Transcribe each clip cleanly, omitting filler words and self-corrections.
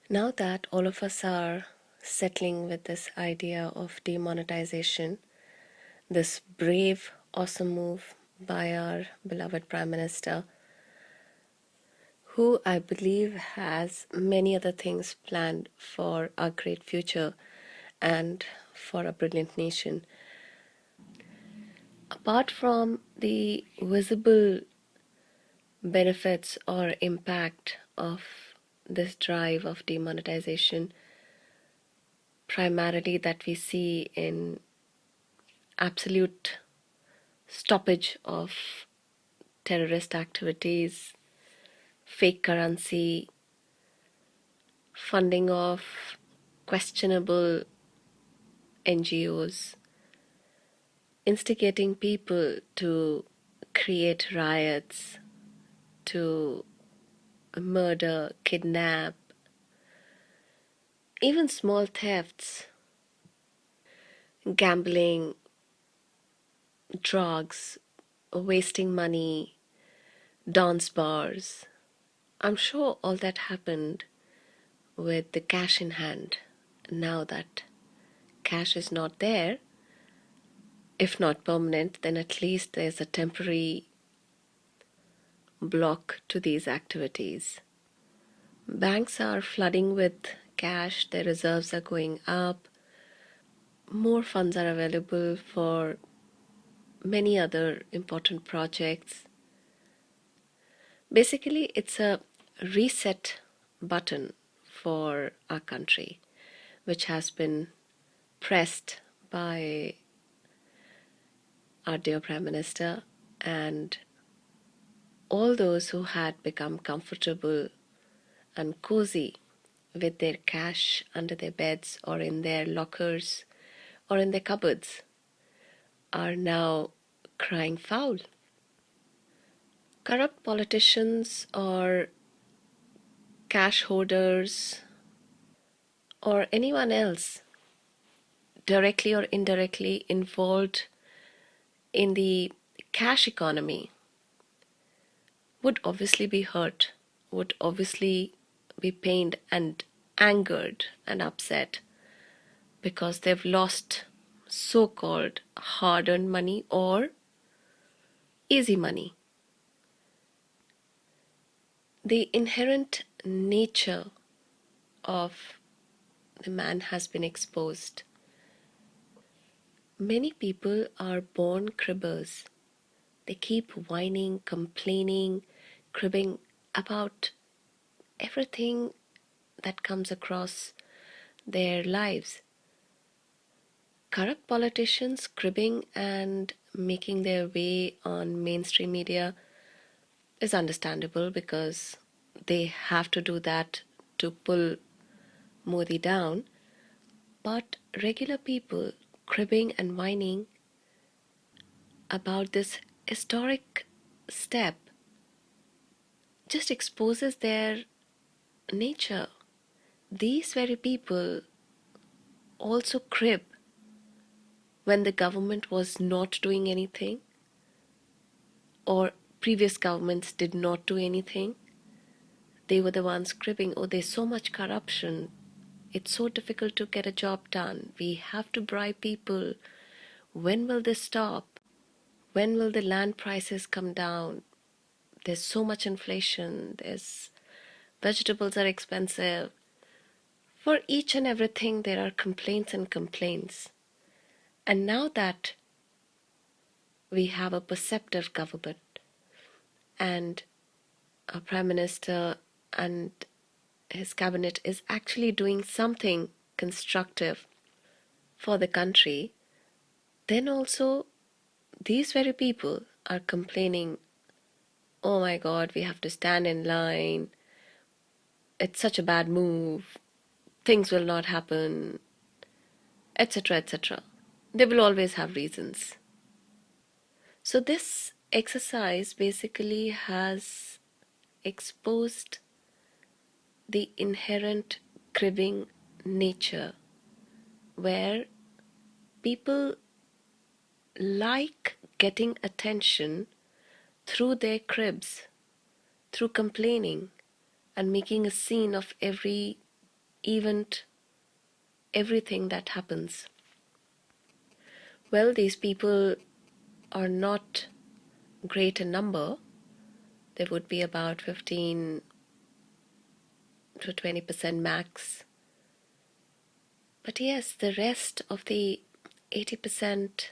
Now that all of us are settling with this idea of demonetization, this brave, awesome move by our beloved Prime Minister, who I believe has many other things planned for our great future and for a brilliant nation. Apart from the visible benefits or impact of this drive of demonetization, primarily that we see in absolute stoppage of terrorist activities, fake currency, funding of questionable NGOs, instigating people to create riots, to murder, kidnap, even small thefts, gambling, drugs, wasting money, dance bars. I'm sure all that happened with the cash in hand. Now that cash is not there, if not permanent, then at least there's a temporary block to these activities. Banks are flooding with cash, their reserves are going up, more funds are available for many other important projects. Basically, it's a reset button for our country, which has been pressed by our dear Prime Minister and all those who had become comfortable and cozy with their cash under their beds or in their lockers or in their cupboards are now crying foul. Corrupt politicians or cash hoarders or anyone else directly or indirectly involved in the cash economy would obviously be hurt, would obviously be pained and angered and upset because they've lost so-called hard-earned money or easy money. The inherent nature of the man has been exposed. Many people are born cribbers. They keep whining, complaining, cribbing about everything that comes across their lives. Corrupt politicians cribbing and making their way on mainstream media is understandable because they have to do that to pull Modi down. But regular people cribbing and whining about this historic step just exposes their nature. These very people also crib when the government was not doing anything or previous governments did not do anything. They were the ones cribbing, oh, there's so much corruption. It's so difficult to get a job done. We have to bribe people. When will this stop? When will the land prices come down? There's so much inflation. Vegetables are expensive. For each and everything, there are complaints and complaints. And now that we have a perceptive government and a Prime Minister and his cabinet is actually doing something constructive for the country, then also these very people are complaining, oh my God, we have to stand in line. It's such a bad move. Things will not happen, etc., etc. They will always have reasons. So this exercise basically has exposed the inherent cribbing nature where people like getting attention through their cribs, through complaining and making a scene of every event, everything that happens. Well, these people are not great in number. There would be about 15 to 20% max. But yes, the rest of the 80%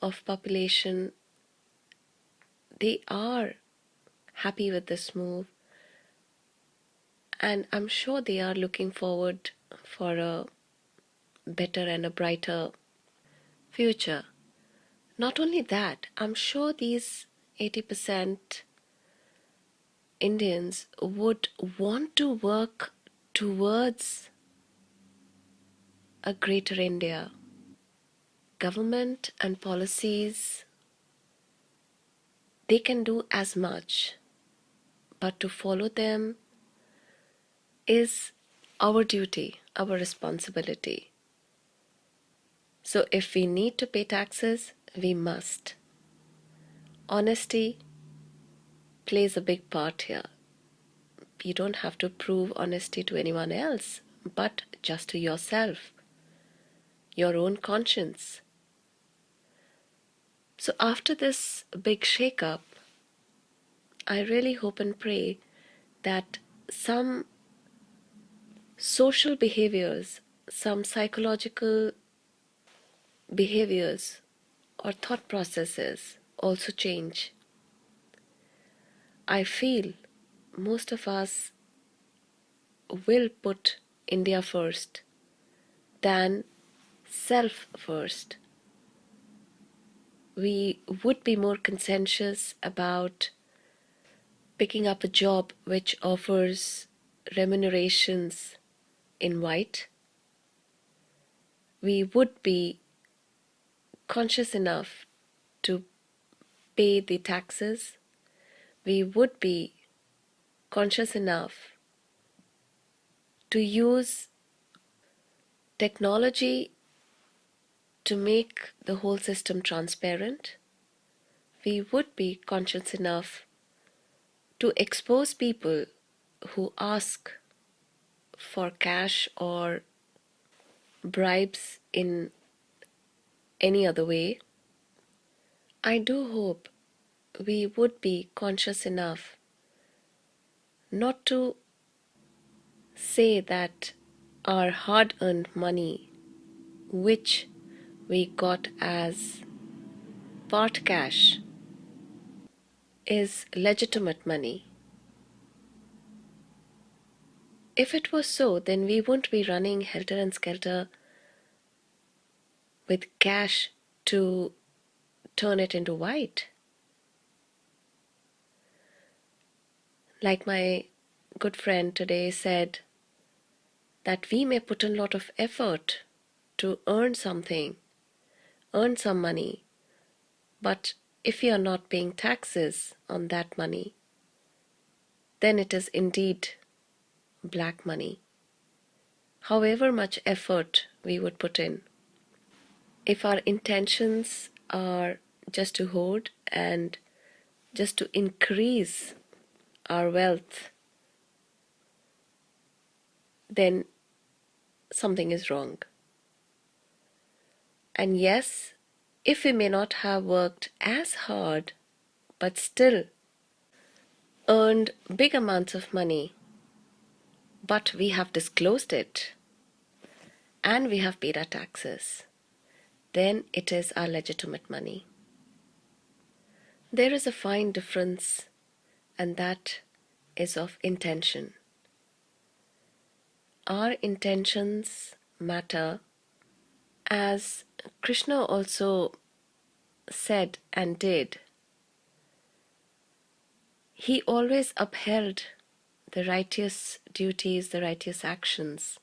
of population, they are happy with this move, and I'm sure they are looking forward for a better and a brighter future. Not only that, I'm sure these 80% Indians would want to work towards a greater India. Government and policies, they can do as much, but to follow them is our duty, our responsibility. So if we need to pay taxes, we must. Honesty plays a big part here. You don't have to prove honesty to anyone else, but just to yourself, your own conscience. So after this big shake-up, I really hope and pray that some social behaviors, some psychological behaviors or thought processes also change. I feel most of us will put India first than self first. We would be more conscientious about picking up a job which offers remunerations in white. We would be conscious enough to pay the taxes. We would be conscious enough to use technology to make the whole system transparent. We would be conscious enough to expose people who ask for cash or bribes in any other way. I do hope we would be conscious enough not to say that our hard-earned money, which we got as part cash, is legitimate money. If it was so, then we wouldn't be running helter and skelter with cash to turn it into white. Like my good friend today said, that we may put in a lot of effort to earn something, earn some money, but if we are not paying taxes on that money, then it is indeed black money. However much effort we would put in, if our intentions are just to hoard and just to increase our wealth, then something is wrong. And yes, if we may not have worked as hard, but still earned big amounts of money, but we have disclosed it and we have paid our taxes, then it is our legitimate money. There is a fine difference, and that is of intention. Our intentions matter, as Krishna also said and did. He always upheld the righteous duties, the righteous actions.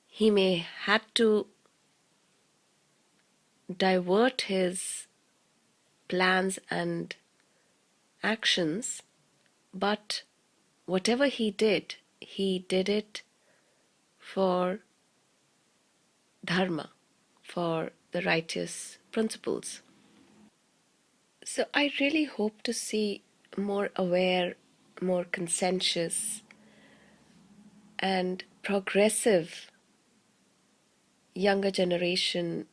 He may had to divert his plans and actions, but whatever he did it for dharma, for the righteous principles. So I really hope to see more aware, more conscientious and progressive younger generation,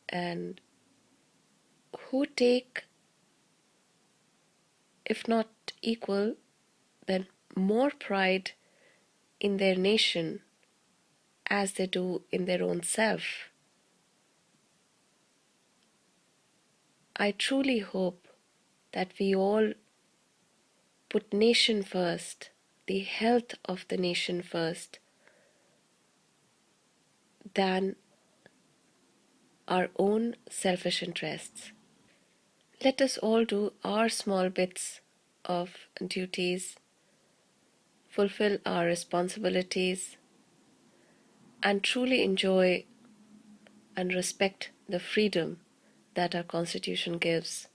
and who take, if not equal, then more pride in their nation as they do in their own self. I truly hope that we all put nation first, the health of the nation first, than our own selfish interests. Let us all do our small bits of duties, fulfill our responsibilities, and truly enjoy and respect the freedom that our Constitution gives.